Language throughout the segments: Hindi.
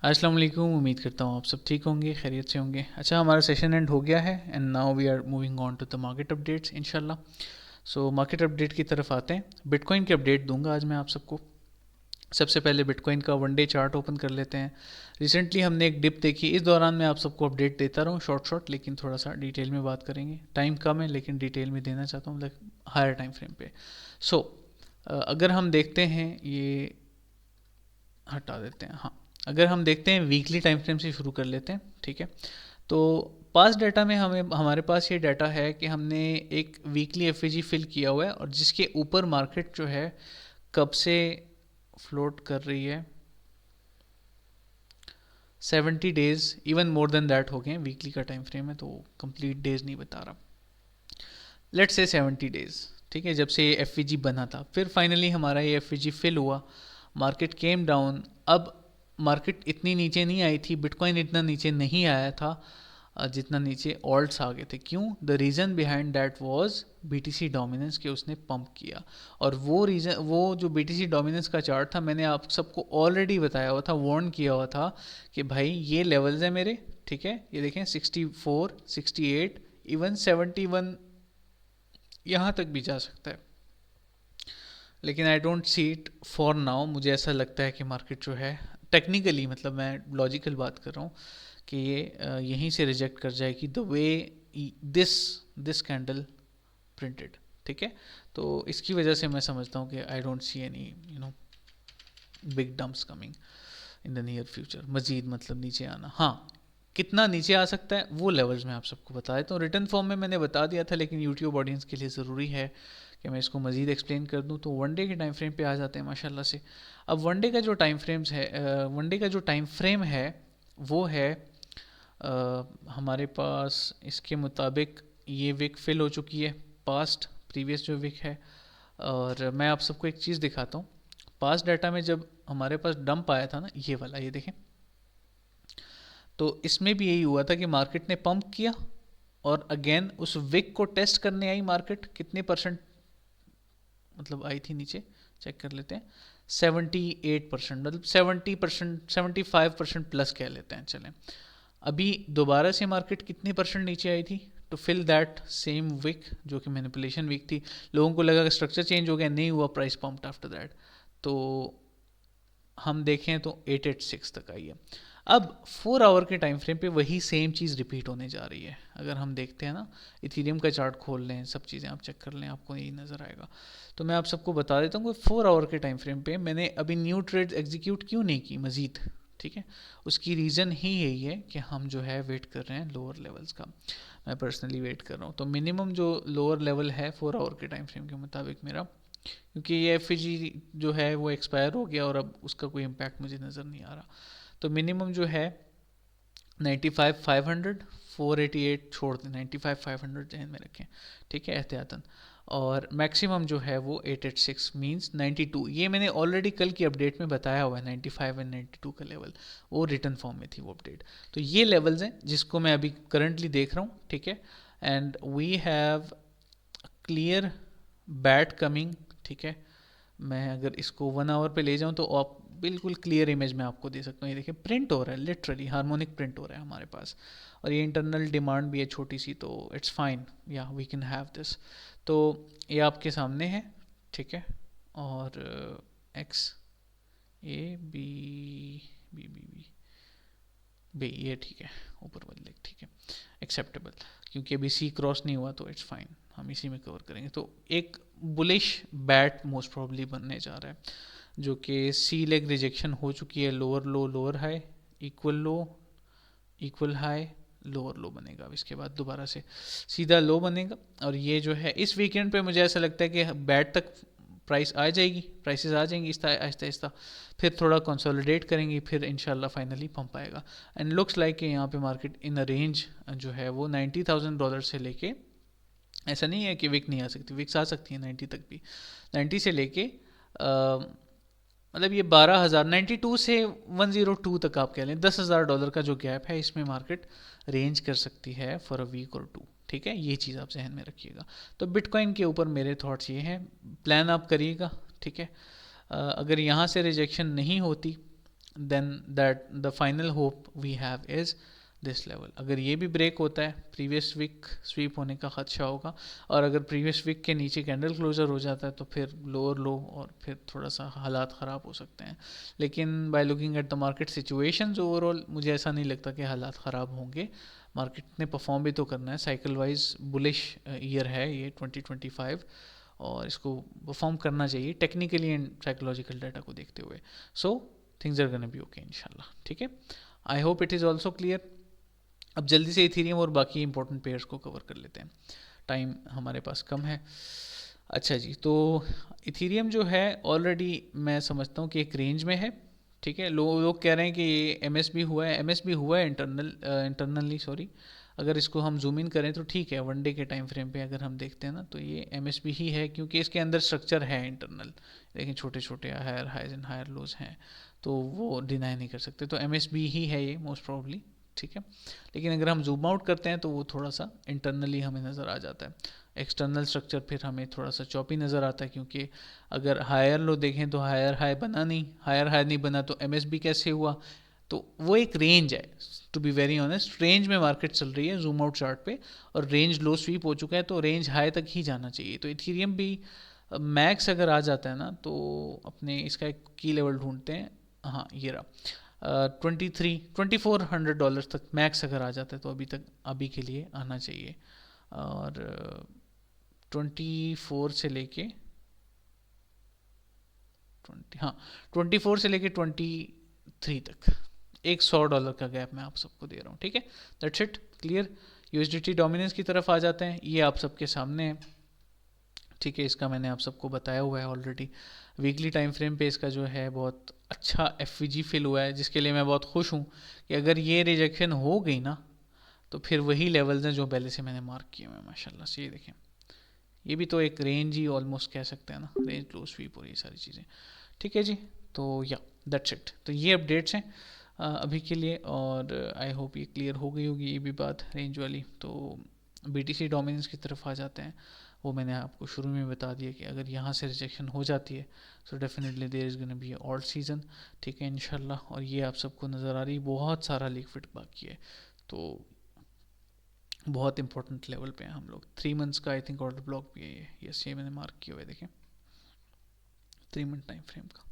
अस्सलाम वालेकुम। उम्मीद करता हूँ आप सब ठीक होंगे, खैरियत से होंगे। अच्छा, हमारा सेशन एंड हो गया है and now we are moving on to the market updates इंशाल्लाह। सो मार्केट अपडेट की तरफ आते हैं। बिटकॉइन की अपडेट दूंगा आज मैं आप सबको। सबसे पहले बिटकॉइन का वन डे चार्ट ओपन कर लेते हैं। रिसेंटली हमने एक डिप देखी, इस दौरान मैं आप सबको अपडेट देता रहूँ शॉर्ट शॉर्ट, लेकिन थोड़ा सा डिटेल में बात करेंगे। टाइम कम है लेकिन डिटेल में देना चाहता हूँ, मतलब हायर टाइम फ्रेम पे। सो अगर हम देखते हैं, ये हटा देते हैं, हाँ। अगर हम देखते हैं वीकली टाइम फ्रेम से शुरू कर लेते हैं, ठीक है। तो पास डाटा में हमारे पास ये डाटा है कि हमने एक वीकली एफईजी फिल किया हुआ है और जिसके ऊपर मार्केट जो है कब से फ्लोट कर रही है। 70 days, even more than that हो गए। वीकली का टाइम फ्रेम है तो कंप्लीट डेज नहीं बता रहा। लेट्स से 70 डेज, ठीक है, जब से ये एफ बना था। फिर फाइनली हमारा ये एफ फिल हुआ, मार्केट केम डाउन। अब मार्केट इतनी नीचे नहीं आई थी, बिटकॉइन इतना नीचे नहीं आया था जितना नीचे ऑल्ट्स आ गए थे। क्यों? The reason behind that was BTC dominance के उसने पंप किया। और वो रीज़न, वो जो बीटीसी डोमिनेंस का चार्ट था, मैंने आप सबको ऑलरेडी बताया हुआ था, वार्न किया हुआ था कि भाई ये लेवल्स हैं मेरे, ठीक है। ये देखें 64, 68, इवन 71 यहाँ तक भी जा सकता है। लेकिन आई don't see it for now. मुझे ऐसा लगता है कि मार्केट जो है टेक्निकली, मतलब मैं लॉजिकल बात कर रहा हूँ, कि ये यहीं से रिजेक्ट कर जाएगी the way this this candle printed, ठीक है। तो इसकी वजह से मैं समझता हूँ कि I don't see any big dumps coming in the near future. मजीद मतलब नीचे आना, हाँ, कितना नीचे आ सकता है वो लेवल्स मैं आप सबको बता देता हूँ। रिटर्न फॉर्म में मैंने बता दिया था, लेकिन यूट्यूब ऑडियंस के लिए ज़रूरी है कि मैं इसको मज़ीद एक्सप्लेन कर दूँ। तो वन डे के टाइम फ्रेम पे आ जाते हैं माशाल्लाह से। अब वन डे का जो टाइम फ्रेम्स है, वन डे का जो टाइम फ्रेम है वो है हमारे पास, इसके मुताबिक ये विक फिल हो चुकी है, पास्ट प्रीवियस जो विक है। और मैं आप सबको एक चीज़ दिखाता हूँ। पास्ट डाटा में जब हमारे पास डंप आया था ना, ये वाला, ये देखें, तो इसमें भी यही हुआ था कि मार्केट ने पंप किया और अगेन उस विक को टेस्ट करने आई मार्केट। कितने परसेंट मतलब आई थी नीचे, चेक कर लेते हैं। 78%, मतलब 70%, 75% प्लस कह लेते हैं, चलें। अभी दोबारा से मार्केट कितने परसेंट नीचे आई थी to fill that same wick, जो कि मैनिपुलेशन विक थी। लोगों को लगा कि स्ट्रक्चर चेंज हो गया, नहीं हुआ, प्राइस पंप्ड आफ्टर दैट। तो हम देखें तो 886 तक आई है। अब 4 आवर के टाइम फ्रेम पे वही सेम चीज़ रिपीट होने जा रही है। अगर हम देखते हैं ना, इथीरियम का चार्ट खोल लें, सब चीज़ें आप चेक कर लें, आपको यही नज़र आएगा। तो मैं आप सबको बता देता हूँ कि 4 आवर के टाइम फ्रेम पे मैंने अभी न्यू ट्रेड एग्जीक्यूट क्यों नहीं की मज़ीद, ठीक है। उसकी रीज़न ही यही है कि हम जो है वेट कर रहे हैं लोअर लेवल्स का। मैं पर्सनली वेट कर रहा हूँ। तो मिनिमम जो लोअर लेवल है 4 आवर के टाइम फ्रेम के मुताबिक मेरा, क्योंकि ये एफ जो है वो एक्सपायर हो गया और अब उसका कोई इम्पैक्ट मुझे नज़र नहीं आ रहा। तो मिनिमम जो है 95,500, 488 छोड़ दें, 95,500 जहन में रखें, ठीक है, एहतियातन। और मैक्सिमम जो है वो 886 मींस 92। ये मैंने ऑलरेडी कल की अपडेट में बताया हुआ है, 95 एंड 92 का लेवल, वो रिटर्न फॉर्म में थी वो अपडेट। तो ये लेवल्स हैं जिसको मैं अभी करंटली देख रहा हूँ, ठीक है। And we have clear bat coming, ठीक है। मैं अगर इसको 1 आवर पे ले जाऊं तो आप बिल्कुल क्लियर इमेज में आपको दे सकता हूँ। ये देखिए प्रिंट हो रहा है, लिटरली हार्मोनिक प्रिंट हो रहा है हमारे पास। और ये इंटरनल डिमांड भी है छोटी सी, तो it's fine, yeah we can have this. तो ये आपके सामने है, ठीक है। और x a b b b b b, ये ठीक है, ऊपर वाली लेग ठीक है, एक्सेप्टेबल। क्योंकि अभी सी क्रॉस नहीं हुआ तो इट्स फाइन, हम इसी में कवर करेंगे। तो एक बुलिश बैट मोस्ट प्रॉब्ली बनने जा रहा है, जो कि सी लेग रिजेक्शन हो चुकी है। Lower low, lower high, equal low, equal high, lower low बनेगा। अब इसके बाद दोबारा से सीधा लो बनेगा। और ये जो है इस वीकेंड पे मुझे ऐसा लगता है कि बैट तक प्राइस आ जाएगी, प्राइसेस आ जाएंगी आहिस्ता आहिस्ता। फिर थोड़ा कंसोलिडेट करेंगी, फिर इंशाल्लाह फाइनली पंप आएगा। एंड लुक्स लाइक कि यहाँ पे मार्केट इन अ रेंज जो है वो $90,000 से लेके, ऐसा नहीं है कि विक नहीं आ सकती, विक्स आ सकती है 90 तक भी। 90 से लेके मतलब ये 12,000, 92 से 102 तक आप कह लें, $10,000 का जो गैप है इसमें मार्केट रेंज कर सकती है फॉर अ वीक और टू, ठीक है। ये चीज़ आप जहन में रखिएगा। तो बिटकॉइन के ऊपर मेरे थॉट्स ये हैं, प्लान आप करिएगा, ठीक है। अगर यहाँ से रिजेक्शन नहीं होती then that the final hope we have is this level. अगर ये भी ब्रेक होता है, प्रीवियस वीक स्वीप होने का खदशा होगा, और अगर प्रीवियस वीक के नीचे कैंडल क्लोजर हो जाता है तो फिर लोअर लो और फिर थोड़ा सा हालात ख़राब हो सकते हैं। लेकिन by looking at the market situations overall मुझे ऐसा नहीं लगता कि हालात ख़राब होंगे। मार्केट ने परफॉर्म भी तो करना है, साइकिल वाइज बुलिश ईयर है ये 2025, और इसको परफॉर्म करना चाहिए टेक्निकली एंड साइकोलॉजिकल डाटा को देखते हुए। So things are gonna be okay इंशाल्लाह। ठीक है, I hope it is also clear. अब जल्दी से इथीरियम और बाकी इंपॉर्टेंट पेयर्स को कवर कर लेते हैं, टाइम हमारे पास कम है। अच्छा जी, तो इथीरियम जो है ऑलरेडी मैं समझता हूँ कि एक रेंज में है। ठीक है, लोग कह रहे हैं कि ये एम एस बी हुआ है इंटरनली सॉरी। अगर इसको हम जूम इन करें तो ठीक है, वन डे के टाइम फ्रेम पे अगर हम देखते हैं ना तो ये एम एस बी ही है, क्योंकि इसके अंदर स्ट्रक्चर है इंटरनल। लेकिन छोटे छोटे higher highs and higher lows हैं, तो वो डिनाई नहीं कर सकते, तो एम एस बी ही है ये मोस्ट प्रॉब्ली। ठीक है, लेकिन अगर हम जूम आउट करते हैं तो वो थोड़ा सा इंटरनली हमें नज़र आ जाता है। एक्सटर्नल स्ट्रक्चर फिर हमें थोड़ा सा चॉपी नज़र आता है, क्योंकि अगर हायर लो देखें तो हायर हाई बना नहीं, हायर हाई नहीं बना तो एमएसबी कैसे हुआ। तो वो एक रेंज है, to be very honest range में मार्केट चल रही है जूम आउट चार्ट पे, और रेंज लो स्वीप हो चुका है तो रेंज हाई तक ही जाना चाहिए। तो इथीरियम भी मैक्स अगर आ जाता है ना तो अपने इसका एक की लेवल ढूंढते हैं। हाँ ये रहा, 2400 तक मैक्स अगर आ जाता है तो अभी के लिए आना चाहिए। और 24 से लेके 24 से लेके 23 तक एक $100 का गैप मैं आप सबको दे रहा हूँ। ठीक है, that's it, clear. USDT dominance की तरफ आ जाते हैं, ये आप सबके सामने है। ठीक है, इसका मैंने आप सबको बताया हुआ है ऑलरेडी। वीकली टाइम फ्रेम पे इसका जो है बहुत अच्छा एफवीजी फिल हुआ है, जिसके लिए मैं बहुत खुश हूँ कि अगर ये रिजेक्शन हो गई ना तो फिर वही लेवल्स हैं जो पहले से मैंने मार्क किए हुए हैं माशाल्लाह से। ये देखें, ये भी तो एक रेंज ही ऑलमोस्ट कह सकते हैं ना, रेंज क्लोज स्वीप और ये सारी चीज़ें। ठीक है जी, तो या दैट्स इट। तो ये अपडेट्स हैं अभी के लिए, और आई होप ये क्लियर हो गई होगी ये भी बात रेंज वाली। तो बीटीसी डोमिनेंस की तरफ आ जाते हैं। वो मैंने आपको शुरू में बता दिया कि अगर यहाँ से रिजेक्शन हो जाती है तो definitely there is gonna be all season. ठीक है इंशाल्लाह, और ये आप सबको नज़र आ रही बहुत सारा लिक्विड बाकी है, तो बहुत इंपॉर्टेंट लेवल पे हैं हम लोग। 3 मंथ्स का आई थिंक ऑर्डर ब्लॉक भी है ये, यस ये मैंने मार्क किया हुआ है देखें, 3 मंथ टाइम फ्रेम का।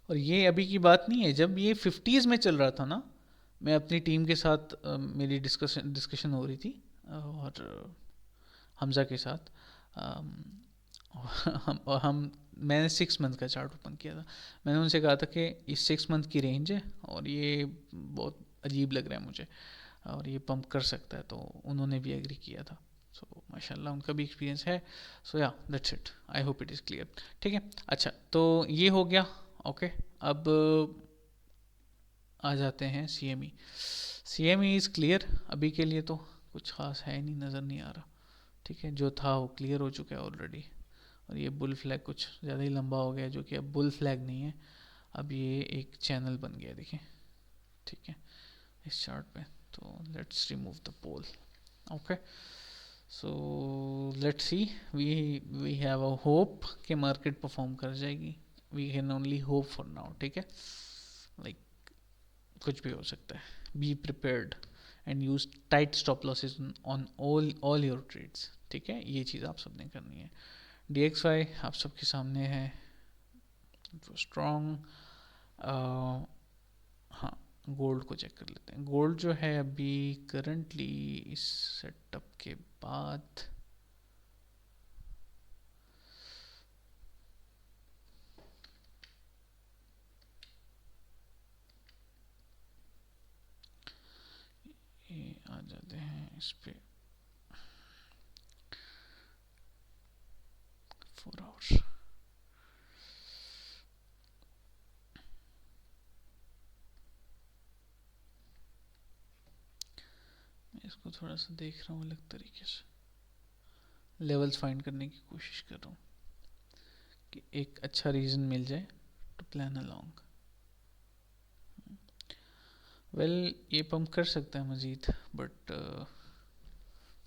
और ये अभी की बात नहीं है, जब ये 50s में चल रहा था ना, मैं अपनी टीम के साथ मेरी डिस्कशन हो रही थी, और हमज़ा के साथ, हम मैंने 6 मंथ का चार्ट ओपन किया था। मैंने उनसे कहा था कि ये 6 मंथ की रेंज है और ये बहुत अजीब लग रहा है मुझे, और ये पंप कर सकता है, तो उन्होंने भी एग्री किया था। सो माशाल्लाह उनका भी एक्सपीरियंस है। सो या that's it, I hope it is clear. ठीक है, अच्छा तो ये हो गया। ओके, अब आ जाते हैं CME। CME इज़ क्लियर अभी के लिए, तो कुछ खास है नहीं, नज़र नहीं आ रहा। ठीक है, जो था वो क्लियर हो चुका है ऑलरेडी, और ये बुल फ्लैग कुछ ज़्यादा ही लंबा हो गया, जो कि अब बुल फ्लैग नहीं है, अब ये एक चैनल बन गया देखिए। ठीक है, इस चार्ट पे, तो let's remove the poll. Okay, so let's see, we have a hope कि मार्केट परफॉर्म कर जाएगी। We can only hope for now. ठीक है, लाइक कुछ भी हो सकता है। Be prepared and use tight stop losses on all your trades. ठीक है, ये चीज़ आप सबने करनी है। DXY आप सबके सामने है, स्ट्रॉन्ग। हाँ, गोल्ड को चेक कर लेते हैं। गोल्ड जो है अभी करंटली इस सेटअप के बाद ये आ जाते हैं इस पे 4 आवर्स। मैं इसको थोड़ा सा देख रहा हूँ अलग तरीके से, लेवल्स फाइंड करने की कोशिश कर रहा हूँ कि एक अच्छा रीज़न मिल जाए टू प्लान अलोंग। वेल ये पंप कर सकता है मज़ीद, बट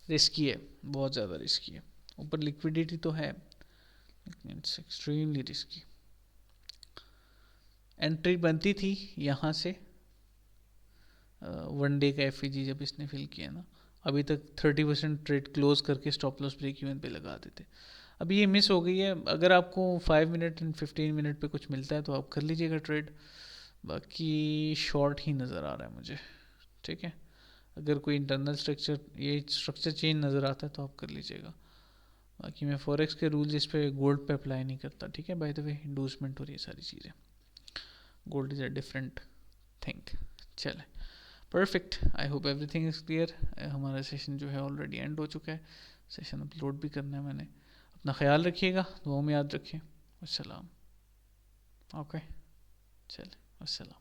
रिस्की है, बहुत ज़्यादा रिस्की है। ऊपर लिक्विडिटी तो है लेकिन इट्स एक्सट्रीमली रिस्की। एंट्री बनती थी यहाँ से, वन डे का एफ जब इसने फिल किया ना, अभी तक 30% ट्रेड क्लोज करके स्टॉप लॉस ब्रेक इवन पे लगा देते। अभी ये मिस हो गई है। अगर आपको 5 मिनट एंड 15 मिनट पे कुछ मिलता है तो आप कर लीजिएगा ट्रेड, बाकी शॉर्ट ही नज़र आ रहा है मुझे। ठीक है, अगर कोई इंटरनल स्ट्रक्चर, ये स्ट्रक्चर चेंज नज़र आता है तो आप कर लीजिएगा। बाकी मैं फॉरेक्स के रूल्स इस पे गोल्ड पे अप्लाई नहीं करता। ठीक है, बाय द वे इंडोर्समेंट और ये सारी चीज़ें, gold is a different thing. चले, perfect, I hope everything is clear. हमारा सेशन जो है ऑलरेडी एंड हो चुका है, सेशन अपलोड भी करना है मैंने। अपना ख्याल रखिएगा, दुआ में याद रखिए। अस्सलाम। ओके, चले, अस्सलाम।